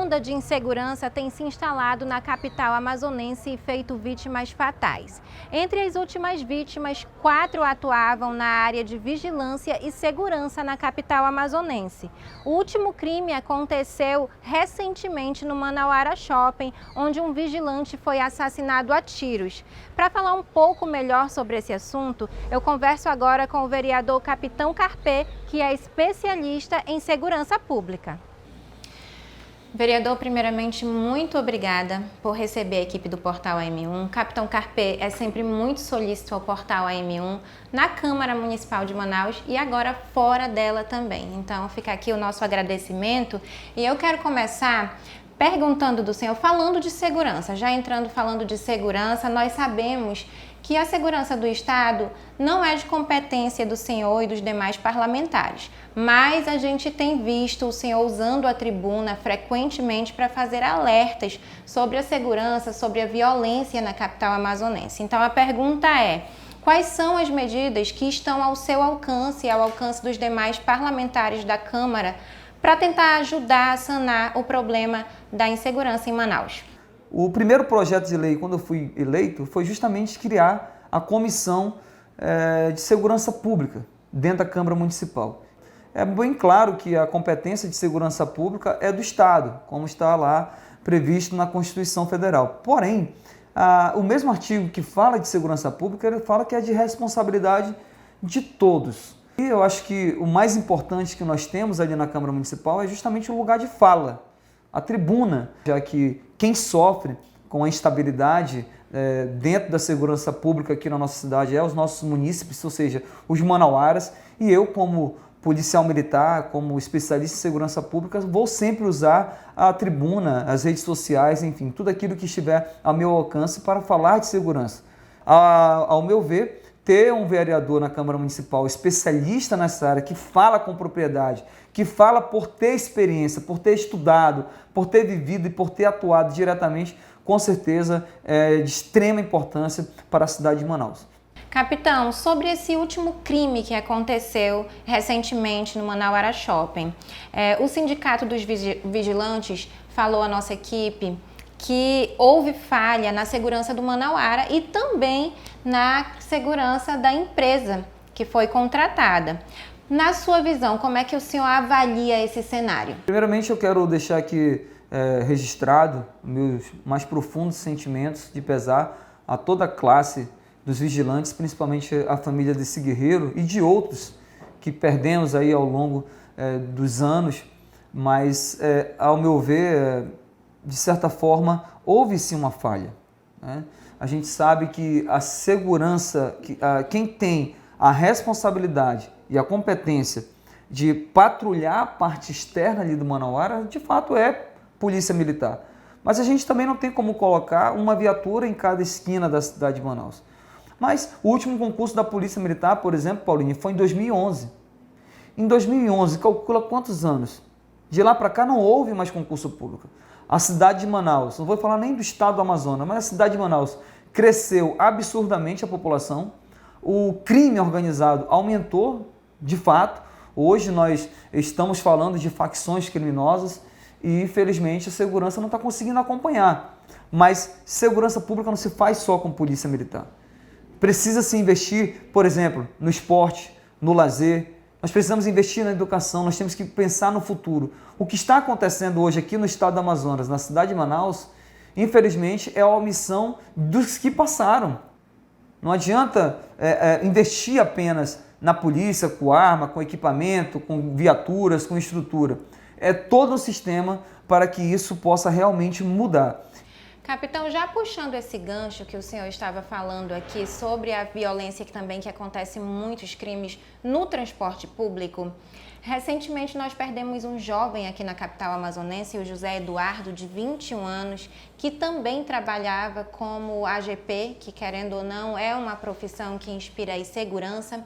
onda de insegurança tem se instalado na capital amazonense e feito vítimas fatais. Entre as últimas vítimas, 4 atuavam na área de vigilância e segurança na capital amazonense. O último crime aconteceu recentemente no Manauara Shopping, onde um vigilante foi assassinado a tiros. Para falar um pouco melhor sobre esse assunto, eu converso agora com o vereador Capitão Carpê, que é especialista em segurança pública. Vereador, primeiramente, muito obrigada por receber a equipe do Portal AM1. Capitão Carpê é sempre muito solícito ao Portal AM1, na Câmara Municipal de Manaus e agora fora dela também. Então, fica aqui o nosso agradecimento e eu quero começar perguntando do senhor, falando de segurança. Já entrando falando de segurança, nós sabemos que a segurança do Estado não é de competência do senhor e dos demais parlamentares, mas a gente tem visto o senhor usando a tribuna frequentemente para fazer alertas sobre a segurança, sobre a violência na capital amazonense. Então a pergunta é: quais são as medidas que estão ao seu alcance e ao alcance dos demais parlamentares da Câmara para tentar ajudar a sanar o problema da insegurança em Manaus? O primeiro projeto de lei, quando eu fui eleito, foi justamente criar a Comissão de Segurança Pública dentro da Câmara Municipal. É bem claro que a competência de segurança pública é do Estado, como está lá previsto na Constituição Federal. Porém, o mesmo artigo que fala de segurança pública, ele fala que é de responsabilidade de todos. E eu acho que o mais importante que nós temos ali na Câmara Municipal é justamente o lugar de fala, a tribuna, já que quem sofre com a instabilidade dentro da segurança pública aqui na nossa cidade é os nossos munícipes, ou seja, os manauaras, e eu como policial militar, como especialista em segurança pública, vou sempre usar a tribuna, as redes sociais, enfim, tudo aquilo que estiver ao meu alcance para falar de segurança. Ao meu ver, ter um vereador na Câmara Municipal especialista nessa área, que fala com propriedade, que fala por ter experiência, por ter estudado, por ter vivido e por ter atuado diretamente, com certeza é de extrema importância para a cidade de Manaus. Capitão, sobre esse último crime que aconteceu recentemente no Manauara Shopping, o Sindicato dos Vigilantes falou à nossa equipe que houve falha na segurança do Manauara e também na segurança da empresa que foi contratada. Na sua visão, como é que o senhor avalia esse cenário? Primeiramente, eu quero deixar aqui registrado meus mais profundos sentimentos de pesar a toda a classe dos vigilantes, principalmente a família desse guerreiro e de outros que perdemos aí ao longo dos anos, mas ao meu ver, de certa forma, houve sim uma falha, né? A gente sabe que a segurança, quem tem a responsabilidade e a competência de patrulhar a parte externa ali do Manauara, de fato é Polícia Militar. Mas a gente também não tem como colocar uma viatura em cada esquina da cidade de Manaus. Mas o último concurso da Polícia Militar, por exemplo, Paulinho, foi em 2011. Em 2011, calcula quantos anos? De lá para cá não houve mais concurso público. A cidade de Manaus, não vou falar nem do estado do Amazonas, mas a cidade de Manaus cresceu absurdamente a população, o crime organizado aumentou de fato. Hoje nós estamos falando de facções criminosas e, infelizmente, a segurança não está conseguindo acompanhar. Mas segurança pública não se faz só com polícia militar. Precisa se investir, por exemplo, no esporte, no lazer. Nós precisamos investir na educação, nós temos que pensar no futuro. O que está acontecendo hoje aqui no estado do Amazonas, na cidade de Manaus, infelizmente é a omissão dos que passaram. Não adianta investir apenas na polícia, com arma, com equipamento, com viaturas, com estrutura. É todo o sistema para que isso possa realmente mudar. Capitão, já puxando esse gancho que o senhor estava falando aqui sobre a violência que acontece muitos crimes no transporte público, recentemente nós perdemos um jovem aqui na capital amazonense, o José Eduardo, de 21 anos, que também trabalhava como AGP, que querendo ou não é uma profissão que inspira aí segurança.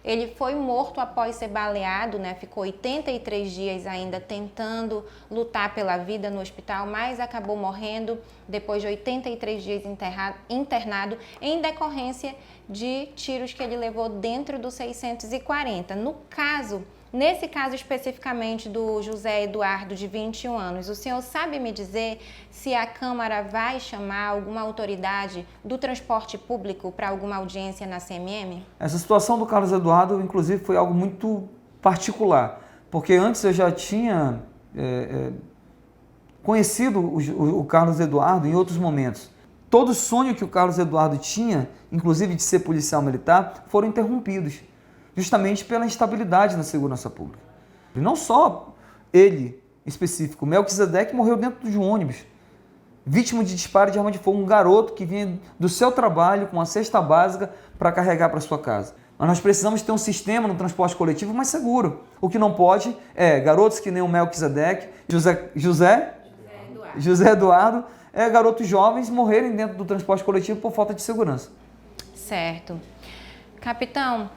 Ele foi morto após ser baleado, né? Ficou 83 dias ainda tentando lutar pela vida no hospital, mas acabou morrendo depois de 83 dias internado em decorrência de tiros que ele levou dentro do 640. No caso Nesse caso especificamente do José Eduardo, de 21 anos, o senhor sabe me dizer se a Câmara vai chamar alguma autoridade do transporte público para alguma audiência na CMM? Essa situação do Carlos Eduardo, inclusive, foi algo muito particular, porque antes eu já tinha conhecido o Carlos Eduardo em outros momentos. Todo sonho que o Carlos Eduardo tinha, inclusive de ser policial militar, foram interrompidos, justamente pela instabilidade na segurança pública. E não só ele, específico, Melquisedeque morreu dentro de um ônibus, vítima de disparo de arma de fogo, um garoto que vinha do seu trabalho com uma cesta básica para carregar para sua casa. Mas nós precisamos ter um sistema no transporte coletivo mais seguro. O que não pode é garotos que nem o Melquisedeque, José Eduardo, garotos jovens morrerem dentro do transporte coletivo por falta de segurança. Certo. Capitão,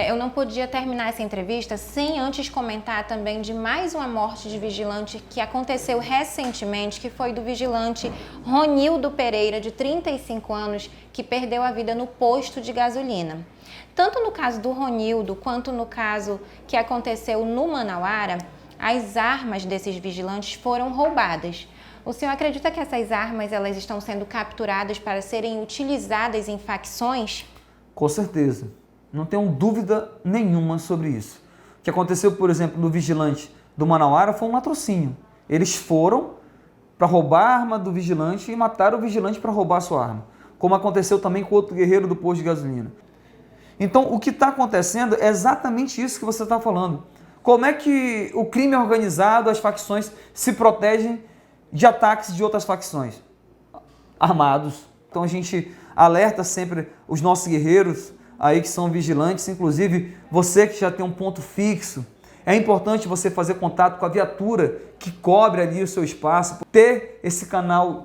eu não podia terminar essa entrevista sem antes comentar também de mais uma morte de vigilante que aconteceu recentemente, que foi do vigilante Ronildo Pereira, de 35 anos, que perdeu a vida no posto de gasolina. Tanto no caso do Ronildo, quanto no caso que aconteceu no Manauara, as armas desses vigilantes foram roubadas. O senhor acredita que essas armas elas estão sendo capturadas para serem utilizadas em facções? Com certeza. Não tenho dúvida nenhuma sobre isso. O que aconteceu, por exemplo, no vigilante do Manauara foi um latrocínio. Eles foram para roubar a arma do vigilante e mataram o vigilante para roubar a sua arma. Como aconteceu também com outro guerreiro do posto de gasolina. Então, o que está acontecendo é exatamente isso que você está falando. Como é que o crime organizado, as facções, se protegem de ataques de outras facções? Armados. Então, a gente alerta sempre os nossos guerreiros aí que são vigilantes, inclusive você que já tem um ponto fixo. É importante você fazer contato com a viatura que cobre ali o seu espaço, ter esse canal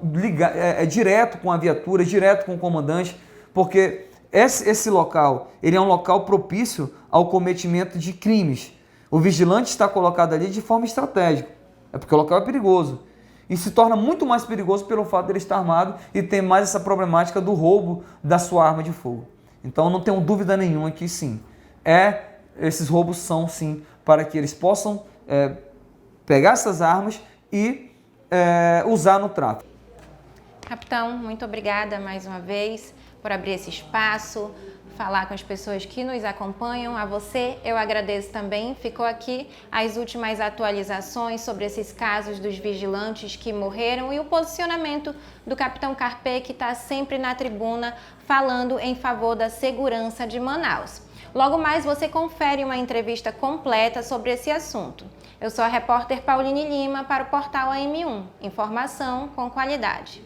direto com a viatura, direto com o comandante, porque esse local ele é um local propício ao cometimento de crimes. O vigilante está colocado ali de forma estratégica, é porque o local é perigoso. E se torna muito mais perigoso pelo fato de ele estar armado e ter mais essa problemática do roubo da sua arma de fogo. Então não tenho dúvida nenhuma que sim, esses roubos são sim para que eles possam pegar essas armas e usar no tráfico. Capitão, muito obrigada mais uma vez por abrir esse espaço, falar com as pessoas que nos acompanham. A você eu agradeço também. Ficou aqui as últimas atualizações sobre esses casos dos vigilantes que morreram e o posicionamento do Capitão Carpê, que está sempre na tribuna falando em favor da segurança de Manaus. Logo mais você confere uma entrevista completa sobre esse assunto. Eu sou a repórter Pauline Lima para o portal AM1. Informação com qualidade.